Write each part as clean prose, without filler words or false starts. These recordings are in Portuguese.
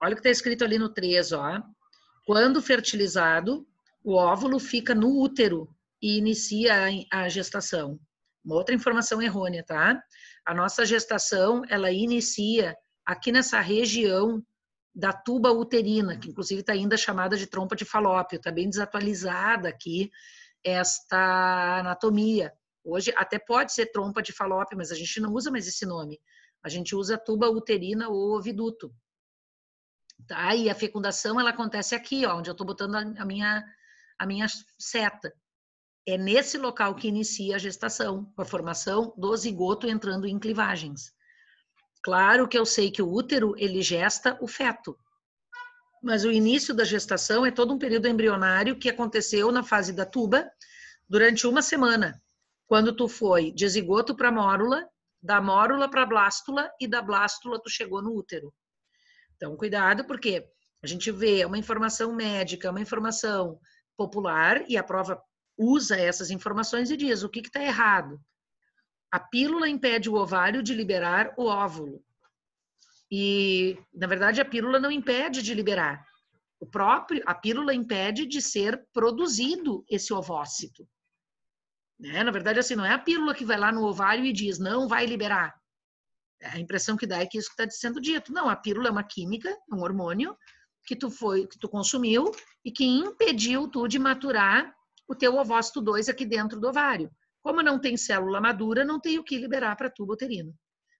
Olha o que está escrito ali no 3, ó. Quando fertilizado, o óvulo fica no útero e inicia a gestação. Uma outra informação errônea, tá? A nossa gestação, ela inicia aqui nessa região da tuba uterina, que inclusive está ainda chamada de trompa de falópio, está bem desatualizada aqui esta anatomia. Hoje até pode ser trompa de falópio, mas a gente não usa mais esse nome. A gente usa tuba uterina ou oviduto. Tá? E a fecundação, ela acontece aqui, ó, onde eu estou botando a minha seta. É nesse local que inicia a gestação, a formação do zigoto entrando em clivagens. Claro que eu sei que o útero, ele gesta o feto. Mas o início da gestação é todo um período embrionário que aconteceu na fase da tuba durante uma semana, quando tu foi de zigoto para mórula, da mórula para blástula e da blástula tu chegou no útero. Então, cuidado, porque a gente vê uma informação médica, uma informação popular, e a prova usa essas informações e diz o que está errado. A pílula impede o ovário de liberar o óvulo. E, na verdade, a pílula não impede de liberar. A pílula impede de ser produzido esse ovócito. Né? Na verdade, assim, não é a pílula que vai lá no ovário e diz, não vai liberar. A impressão que dá é que isso está sendo dito. Não, a pílula é uma química, um hormônio que tu consumiu e que impediu tu de maturar o teu ovócito 2 aqui dentro do ovário. Como não tem célula madura, não tem o que liberar para a tuba uterina.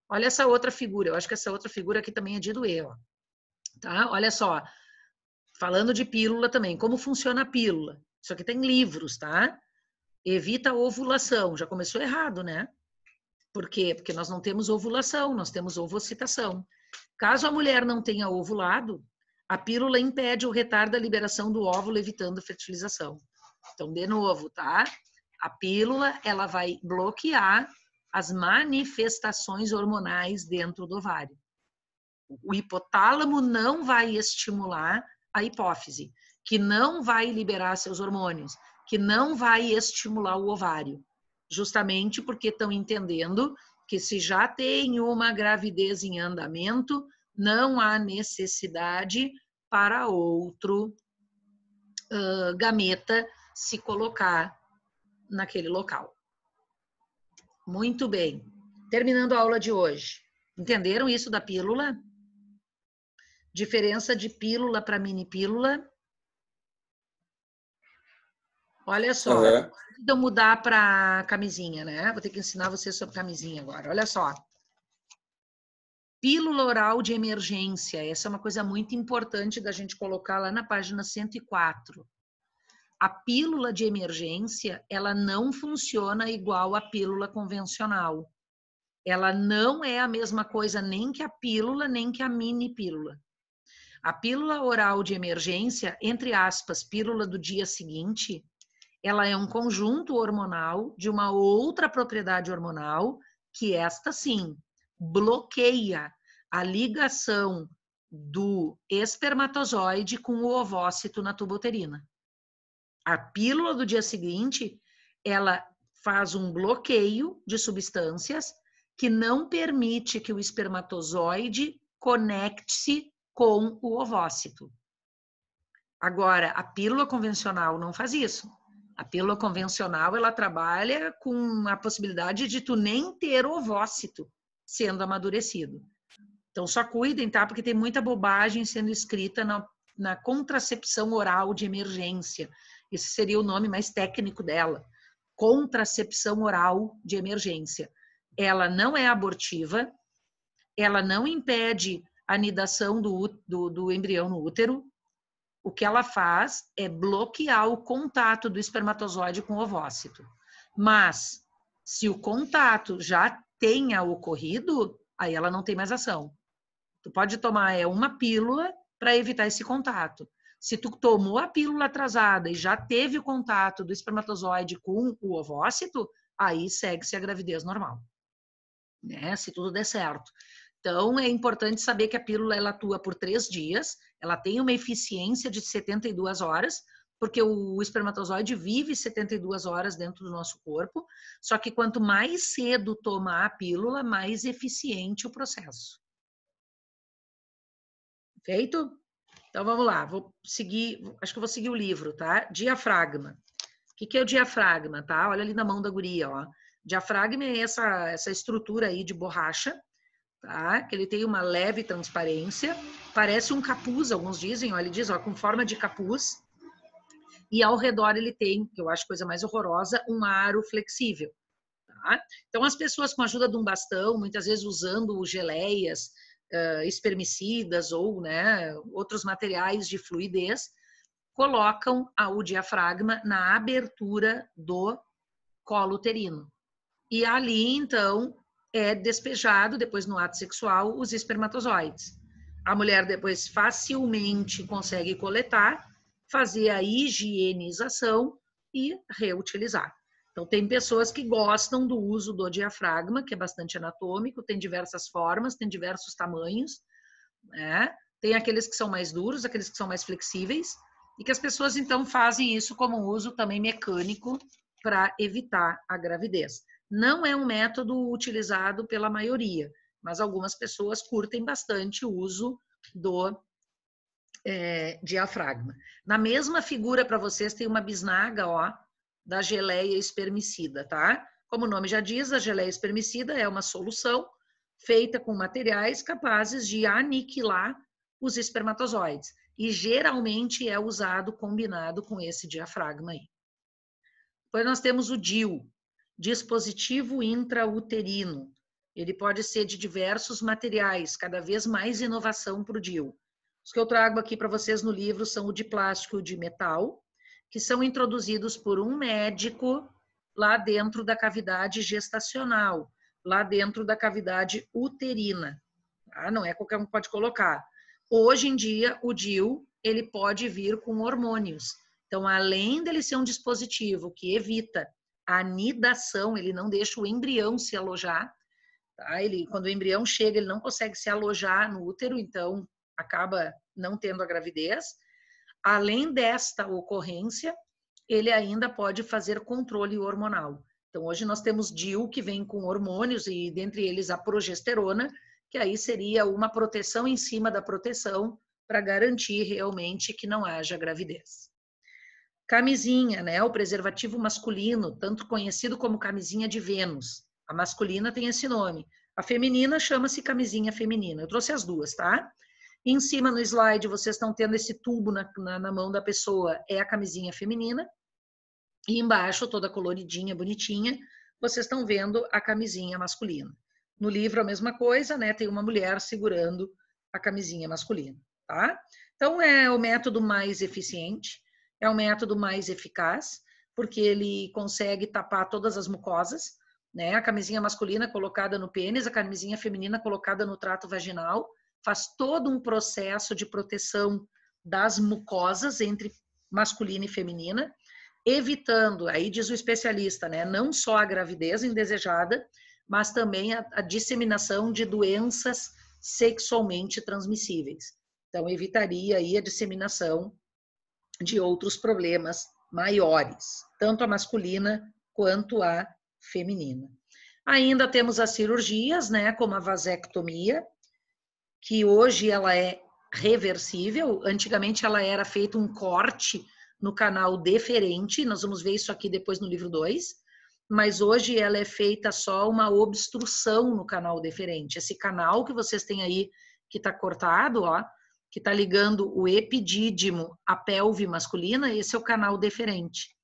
Olha essa outra figura. Eu acho que essa outra figura aqui também é de doer, ó. Tá? Olha só. Falando de pílula também. Como funciona a pílula? Isso aqui tem livros, tá? Evita a ovulação. Já começou errado, né? Por quê? Porque nós não temos ovulação, nós temos ovocitação. Caso a mulher não tenha ovulado, a pílula impede ou retarda a liberação do óvulo, evitando a fertilização. Então, de novo, tá? A pílula, ela vai bloquear as manifestações hormonais dentro do ovário. O hipotálamo não vai estimular a hipófise, que não vai liberar seus hormônios, que não vai estimular o ovário. Justamente porque estão entendendo que se já tem uma gravidez em andamento, não há necessidade para outro gameta se colocar naquele local. Muito bem. Terminando a aula de hoje. Entenderam isso da pílula? Diferença de pílula para mini pílula? Olha só, vou mudar para camisinha, né? Vou ter que ensinar vocês sobre camisinha agora. Olha só. Pílula oral de emergência. Essa é uma coisa muito importante da gente colocar lá na página 104. A pílula de emergência, ela não funciona igual à pílula convencional. Ela não é a mesma coisa nem que a pílula, nem que a mini pílula. A pílula oral de emergência, entre aspas, pílula do dia seguinte, ela é um conjunto hormonal de uma outra propriedade hormonal que esta sim bloqueia a ligação do espermatozoide com o ovócito na tuba uterina. A pílula do dia seguinte, ela faz um bloqueio de substâncias que não permite que o espermatozoide conecte-se com o ovócito. Agora, a pílula convencional não faz isso. A pílula convencional, ela trabalha com a possibilidade de tu nem ter ovócito sendo amadurecido. Então, só cuidem, tá? Porque tem muita bobagem sendo escrita na contracepção oral de emergência. Esse seria o nome mais técnico dela. Contracepção oral de emergência. Ela não é abortiva, ela não impede a anidação do embrião no útero. O que ela faz é bloquear o contato do espermatozoide com o ovócito. Mas, se o contato já tenha ocorrido, aí ela não tem mais ação. Tu pode tomar uma pílula para evitar esse contato. Se tu tomou a pílula atrasada e já teve o contato do espermatozoide com o ovócito, aí segue-se a gravidez normal, né? Se tudo der certo. Então, é importante saber que a pílula ela atua por 3 dias, ela tem uma eficiência de 72 horas, porque o espermatozoide vive 72 horas dentro do nosso corpo, só que quanto mais cedo tomar a pílula, mais eficiente o processo. Feito? Então, vamos lá. Vou seguir, acho que eu vou seguir o livro, tá? Diafragma. O que é o diafragma, tá? Olha ali na mão da guria, ó. Diafragma é essa estrutura aí de borracha, tá? Que ele tem uma leve transparência, parece um capuz, alguns dizem, ó, ele diz, ó, com forma de capuz, e ao redor ele tem, que eu acho coisa mais horrorosa, um aro flexível, tá? Então, as pessoas com a ajuda de um bastão, muitas vezes usando geleias, espermicidas ou, né, outros materiais de fluidez, colocam o diafragma na abertura do colo uterino. E ali, então, é despejado, depois no ato sexual, os espermatozoides. A mulher depois facilmente consegue coletar, fazer a higienização e reutilizar. Então, tem pessoas que gostam do uso do diafragma, que é bastante anatômico, tem diversas formas, tem diversos tamanhos, né? Tem aqueles que são mais duros, aqueles que são mais flexíveis, e que as pessoas, então, fazem isso como um uso também mecânico para evitar a gravidez. Não é um método utilizado pela maioria, mas algumas pessoas curtem bastante o uso do diafragma. Na mesma figura para vocês tem uma bisnaga, ó, da geleia espermicida, tá? Como o nome já diz, a geleia espermicida é uma solução feita com materiais capazes de aniquilar os espermatozoides. E geralmente é usado combinado com esse diafragma aí. Depois nós temos o DIU, dispositivo intrauterino. Ele pode ser de diversos materiais, cada vez mais inovação para o DIU. Os que eu trago aqui para vocês no livro são o de plástico e o de metal, que são introduzidos por um médico lá dentro da cavidade gestacional, lá dentro da cavidade uterina. Tá? Não é qualquer um que pode colocar. Hoje em dia, o DIU, ele pode vir com hormônios. Então, além dele ser um dispositivo que evita a anidação, ele não deixa o embrião se alojar, tá? Quando o embrião chega, ele não consegue se alojar no útero, então acaba não tendo a gravidez. Além desta ocorrência, ele ainda pode fazer controle hormonal. Então, hoje nós temos DIU que vem com hormônios, e dentre eles a progesterona, que aí seria uma proteção em cima da proteção para garantir realmente que não haja gravidez. Camisinha, né? O preservativo masculino, tanto conhecido como camisinha de Vênus. A masculina tem esse nome. A feminina chama-se camisinha feminina. Eu trouxe as duas, tá? Em cima no slide vocês estão tendo esse tubo na mão da pessoa, é a camisinha feminina. E embaixo, toda coloridinha, bonitinha, vocês estão vendo a camisinha masculina. No livro a mesma coisa, né? Tem uma mulher segurando a camisinha masculina, tá? Então é o método mais eficiente, é o método mais eficaz, porque ele consegue tapar todas as mucosas, né? A camisinha masculina colocada no pênis, a camisinha feminina colocada no trato vaginal, faz todo um processo de proteção das mucosas entre masculina e feminina, evitando, aí diz o especialista, né, não só a gravidez indesejada, mas também a disseminação de doenças sexualmente transmissíveis. Então, evitaria aí a disseminação de outros problemas maiores, tanto a masculina quanto a feminina. Ainda temos as cirurgias, né, como a vasectomia, que hoje ela é reversível. Antigamente ela era feito um corte no canal deferente, nós vamos ver isso aqui depois no livro 2, mas hoje ela é feita só uma obstrução no canal deferente. Esse canal que vocês têm aí, que está cortado, ó, que está ligando o epidídimo à pelve masculina, esse é o canal deferente.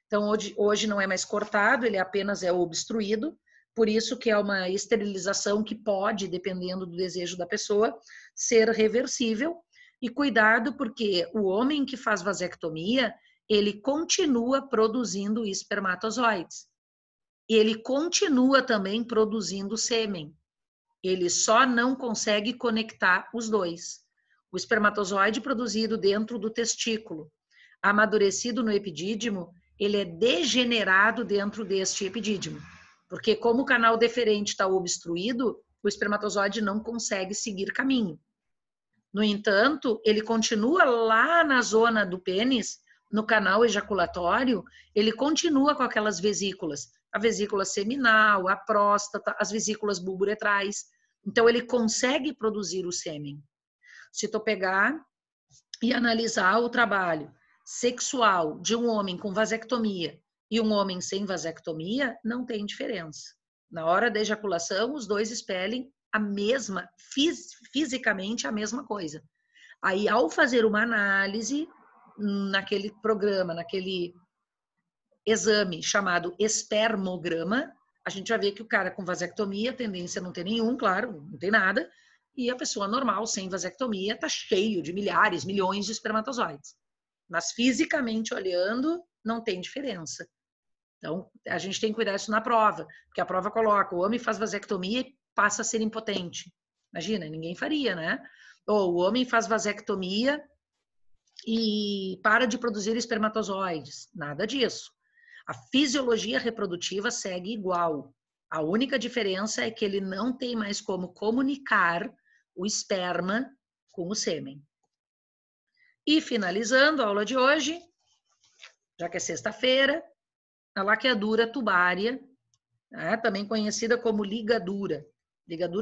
Então, hoje não é mais cortado, ele apenas é obstruído, por isso que é uma esterilização que pode, dependendo do desejo da pessoa, ser reversível. E cuidado, porque o homem que faz vasectomia, ele continua produzindo espermatozoides. Ele continua também produzindo sêmen. Ele só não consegue conectar os dois. O espermatozoide produzido dentro do testículo, amadurecido no epidídimo, ele é degenerado dentro deste epidídimo. Porque como o canal deferente está obstruído, o espermatozoide não consegue seguir caminho. No entanto, ele continua lá na zona do pênis, no canal ejaculatório, ele continua com aquelas vesículas. A vesícula seminal, a próstata, as vesículas bulburetrais. Então, ele consegue produzir o sêmen. Se tu pegar e analisar o trabalho sexual de um homem com vasectomia e um homem sem vasectomia, não tem diferença. Na hora da ejaculação, os dois expelem a mesma, fisicamente a mesma coisa. Aí, ao fazer uma análise naquele programa, naquele exame chamado espermograma, a gente vai ver que o cara com vasectomia, tendência a não ter nenhum, claro, não tem nada, e a pessoa normal, sem vasectomia, tá cheio de milhares, milhões de espermatozoides. Mas fisicamente olhando, não tem diferença. Então, a gente tem que cuidar disso na prova, porque a prova coloca, o homem faz vasectomia e passa a ser impotente. Imagina, ninguém faria, né? Ou o homem faz vasectomia e para de produzir espermatozoides. Nada disso. A fisiologia reprodutiva segue igual. A única diferença é que ele não tem mais como comunicar o esperma com o sêmen. E finalizando a aula de hoje, já que é sexta-feira, a laqueadura tubária, né, também conhecida como ligadura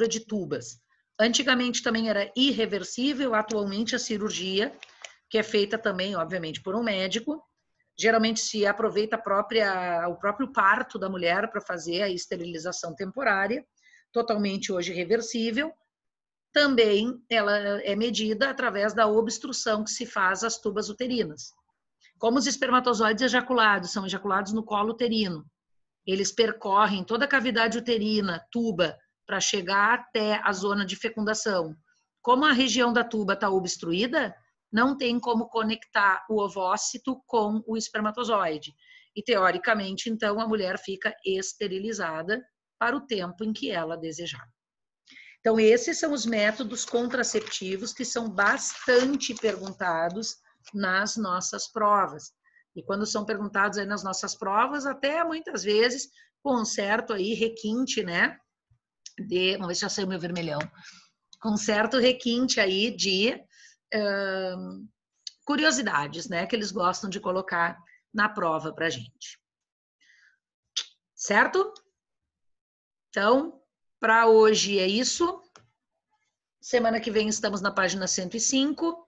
de tubas. Antigamente também era irreversível, atualmente a cirurgia, que é feita também, obviamente, por um médico. Geralmente se aproveita o próprio parto da mulher para fazer a esterilização temporária, totalmente hoje reversível. Também ela é medida através da obstrução que se faz às tubas uterinas. Como os espermatozoides ejaculados são ejaculados no colo uterino, eles percorrem toda a cavidade uterina, tuba, para chegar até a zona de fecundação. Como a região da tuba está obstruída, não tem como conectar o ovócito com o espermatozoide. E, teoricamente, então, a mulher fica esterilizada para o tempo em que ela desejar. Então, esses são os métodos contraceptivos que são bastante perguntados nas nossas provas. E quando são perguntados aí nas nossas provas, até muitas vezes com um certo aí requinte, né? Vamos ver se já saiu meu vermelhão. Com um certo requinte aí de curiosidades, né? Que eles gostam de colocar na prova pra gente. Certo? Então, para hoje é isso. Semana que vem estamos na página 105.